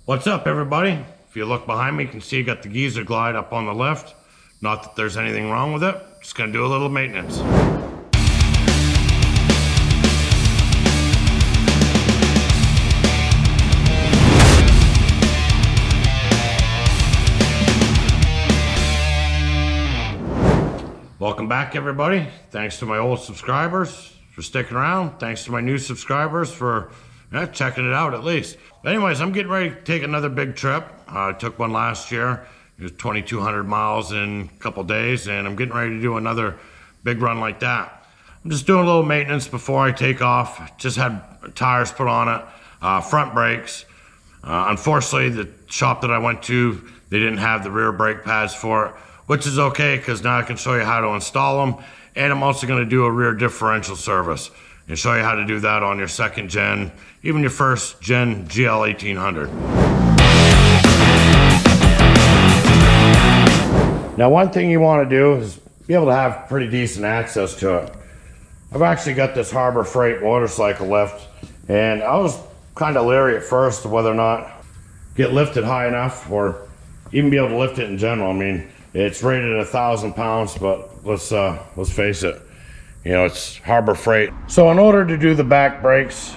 What's up, everybody? If you look behind me, you can see I got the Geezer Glide up on the left. Not that there's anything wrong with it, just gonna do a little maintenance. Welcome back, everybody. Thanks to my old subscribers for sticking around. Thanks to my new subscribers for checking it out at least. Anyways, I'm getting ready to take another big trip. I took one last year. It was 2,200 miles in a couple days, and I'm getting ready to do another big run like that. I'm just doing a little maintenance before I take off. Just had tires put on it, front brakes. Unfortunately, the shop that I went to, they didn't have the rear brake pads for it, which is okay because now I can show you how to install them. And I'm also going to do a rear differential service and show you how to do that on your second gen, even your first gen GL1800. Now, one thing you want to do is be able to have pretty decent access to it. I've actually got this Harbor Freight motorcycle lift, and I was kind of leery at first of whether or not get lifted high enough or even be able to lift it in general. I mean, it's rated at 1,000 pounds, but let's face it, you know, it's Harbor Freight. So in order to do the back brakes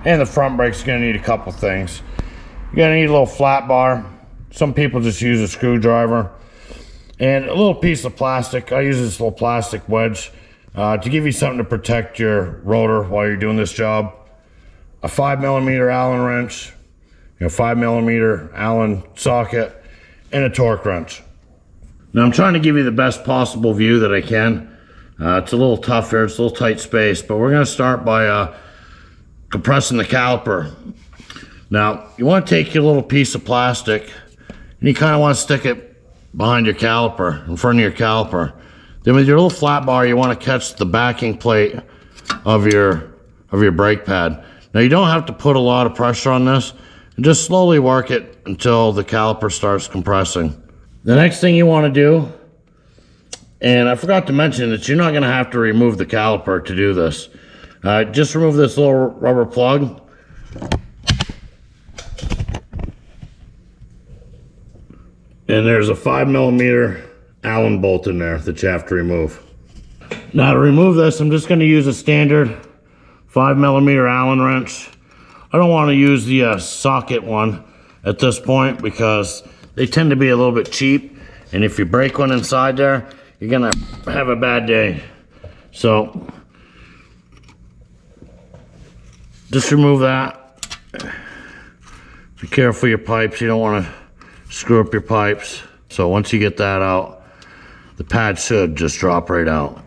and the front brakes, you're gonna need a couple things. You're gonna need a little flat bar. Some people just use a screwdriver and a little piece of plastic. I use this little plastic wedge to give you something to protect your rotor while you're doing this job. A 5mm Allen wrench, 5mm Allen socket, and a torque wrench. Now I'm trying to give you the best possible view that I can. It's a little tough here, it's a little tight space, but we're gonna start by compressing the caliper. Now, you wanna take your little piece of plastic and you kinda wanna stick it behind your caliper, in front of your caliper. Then with your little flat bar, you wanna catch the backing plate of your brake pad. Now you don't have to put a lot of pressure on this, and just slowly work it until the caliper starts compressing. The next thing you want to do, and I forgot to mention that you're not going to have to remove the caliper to do this. Just remove this little rubber plug. And there's a 5mm Allen bolt in there that you have to remove. Now to remove this, I'm just going to use a standard 5mm Allen wrench. I don't want to use the socket one at this point because they tend to be a little bit cheap, and if you break one inside there, you're gonna have a bad day. So just remove that. Be careful of your pipes. You don't want to screw up your pipes. So once you get that out, the pad should just drop right out.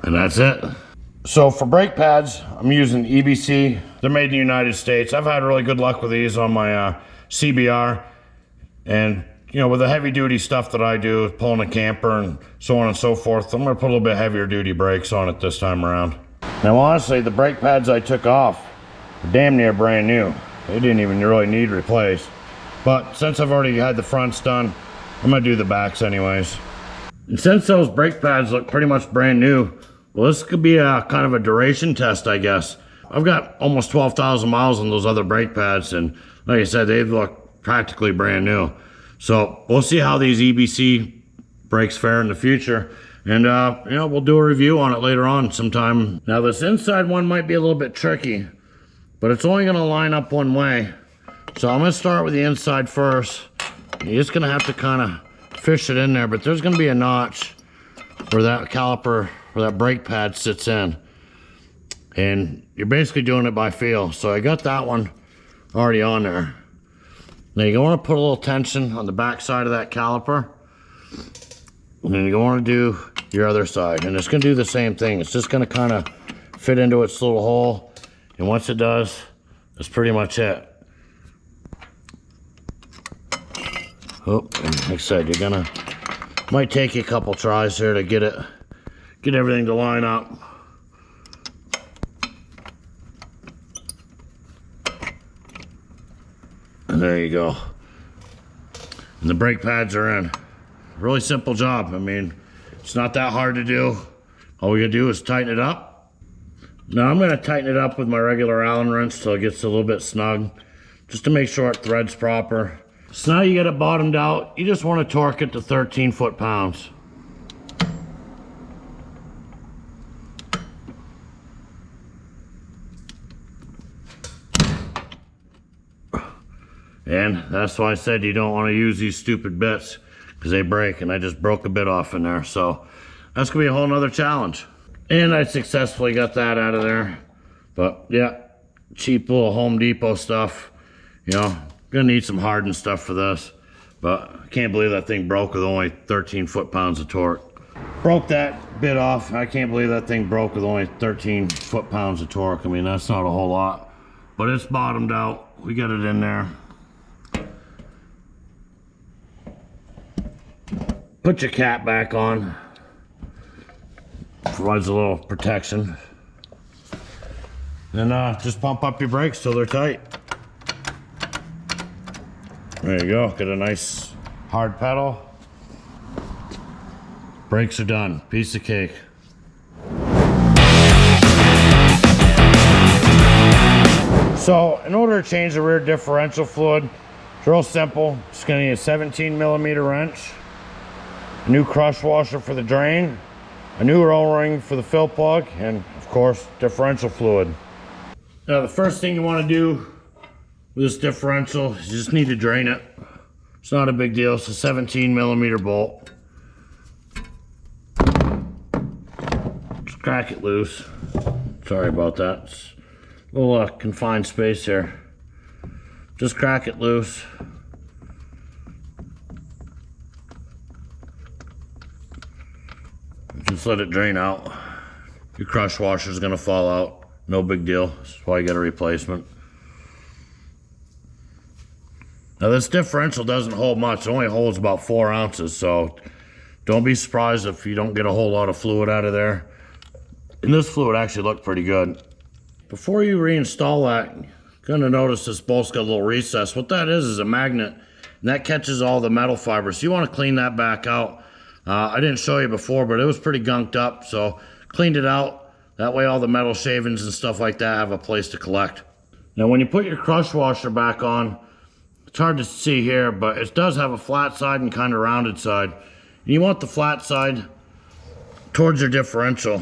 And that's it. So for brake pads, I'm using EBC. They're made in the United States. I've had really good luck with these on my CBR. And, with the heavy duty stuff that I do, pulling a camper and so on and so forth, I'm gonna put a little bit heavier duty brakes on it this time around. Now honestly, the brake pads I took off are damn near brand new. They didn't even really need replaced. But since I've already had the fronts done, I'm gonna do the backs anyways. And since those brake pads look pretty much brand new, well, this could be a kind of a duration test, I guess. I've got almost 12,000 miles on those other brake pads, and like I said, they look practically brand new. So we'll see how these EBC brakes fare in the future, and we'll do a review on it later on sometime. Now this inside one might be a little bit tricky, but it's only gonna line up one way. So I'm gonna start with the inside first. You're just gonna have to kind of fish it in there, but there's gonna be a notch where that caliper, where that brake pad sits in, and you're basically doing it by feel. So I got that one already on there. Now you want to put a little tension on the back side of that caliper, and then you want to do your other side, and it's going to do the same thing. It's just going to kind of fit into its little hole, and once it does, that's pretty much it. Oh, and like I said, you're gonna, might take you a couple tries here to get everything to line up. And there you go. And the brake pads are in. Really simple job. I mean, it's not that hard to do. All we gotta do is tighten it up, Now I'm going to tighten it up with my regular Allen wrench so it gets a little bit snug, just to make sure it threads proper. So now you get it bottomed out, you just want to torque it to 13 foot-pounds. And that's why I said you don't want to use these stupid bits, because they break, and I just broke a bit off in there. So that's going to be a whole nother challenge. And I successfully got that out of there. But yeah, cheap little Home Depot stuff. You know, gonna need some hardened stuff for this. But I can't believe that thing broke with only 13 foot-pounds of torque. Broke that bit off. I can't believe that thing broke with only 13 foot-pounds of torque. I mean, that's not a whole lot. But it's bottomed out. We got it in there. Put your cap back on. Provides a little protection. And just pump up your brakes till they're tight. There you go. Get a nice hard pedal. Brakes are done. Piece of cake. So in order to change the rear differential fluid, it's real simple. Just gonna need a 17mm wrench, a new crush washer for the drain, a new O-ring for the fill plug, and of course differential fluid. Now the first thing you want to do with this differential is you just need to drain it. It's not a big deal. It's a 17mm bolt. Just crack it loose. Sorry about that. It's a little confined space here. Just crack it loose. Just let it drain out. Your crush washer is going to fall out. No big deal. That's why you get a replacement. Now this differential doesn't hold much. It only holds about 4 ounces, so don't be surprised if you don't get a whole lot of fluid out of there. And this fluid actually looked pretty good. Before you reinstall that, you're gonna notice this bolt's got a little recess. What that is a magnet, and that catches all the metal fibers. So you want to clean that back out. I didn't show you before, but it was pretty gunked up, so cleaned it out. That way all the metal shavings and stuff like that have a place to collect. Now when you put your crush washer back on, it's hard to see here, but it does have a flat side and kind of rounded side. And you want the flat side towards your differential,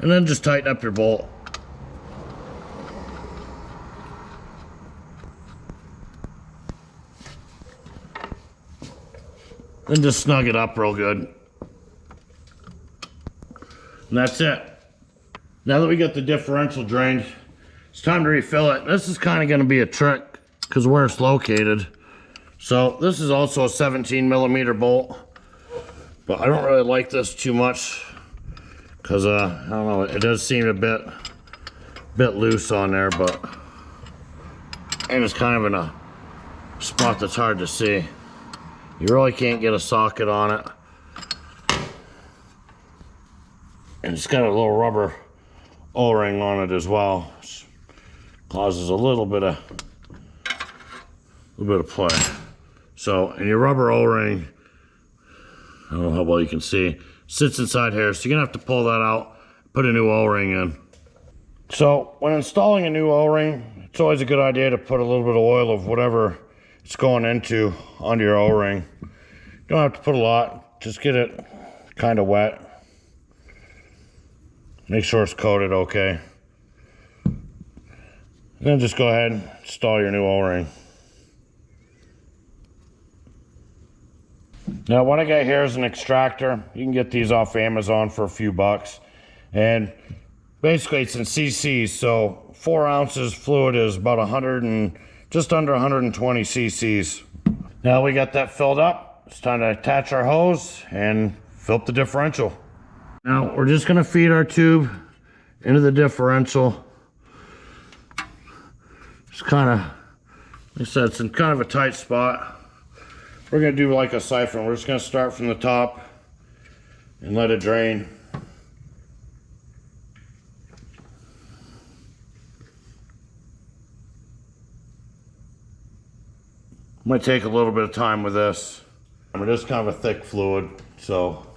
and then just tighten up your bolt. Then just snug it up real good. And that's it. Now that we got the differential drained, it's time to refill it. This is kind of going to be a trick because where it's located. So this is also a 17mm bolt, but I don't really like this too much because I don't know, it does seem a bit loose on there, but and it's kind of in a spot that's hard to see. You really can't get a socket on it. And it's got a little rubber O-ring on it as well, which causes a little bit of play. So, and your rubber O-ring, I don't know how well you can see, sits inside here, so you're gonna have to pull that out, put a new O-ring in. So, when installing a new O-ring, it's always a good idea to put a little bit of oil of whatever it's going into onto your O-ring. You don't have to put a lot, just get it kind of wet. Make sure it's coated okay. And then just go ahead and install your new O-ring. Now what I got here is an extractor. You can get these off Amazon for a few bucks. And basically it's in cc's, so 4 ounces fluid is about just under 120 cc's. Now we got that filled up. It's time to attach our hose and fill up the differential. Now we're just gonna feed our tube into the differential. It's kind of, like I said, it's in kind of a tight spot. We're gonna do like a siphon. We're just gonna start from the top and let it drain. Might take a little bit of time with this. It is kind of a thick fluid, so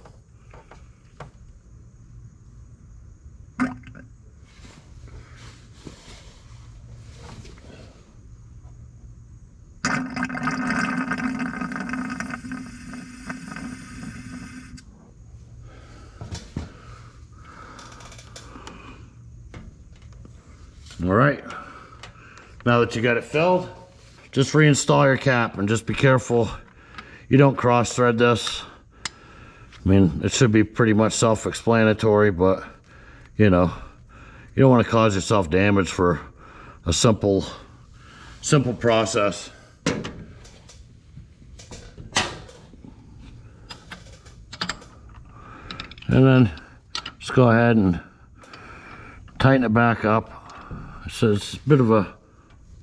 All right, now that you got it filled, just reinstall your cap and just be careful you don't cross thread this. I mean, it should be pretty much self-explanatory, but you know, you don't want to cause yourself damage for a simple process. And then just go ahead and tighten it back up. So it's a bit of a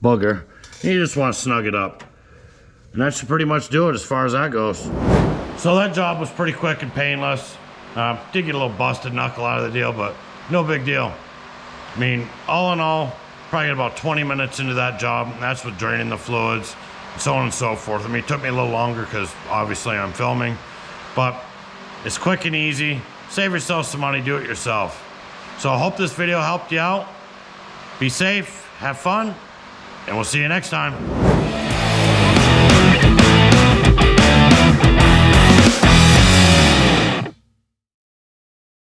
bugger. And you just want to snug it up. And that should pretty much do it as far as that goes. So that job was pretty quick and painless. Did get a little busted knuckle out of the deal, but no big deal. I mean, all in all, probably about 20 minutes into that job, and that's with draining the fluids, and so on and so forth. I mean, it took me a little longer because obviously I'm filming, but it's quick and easy. Save yourself some money, do it yourself. So I hope this video helped you out. Be safe, have fun, and we'll see you next time.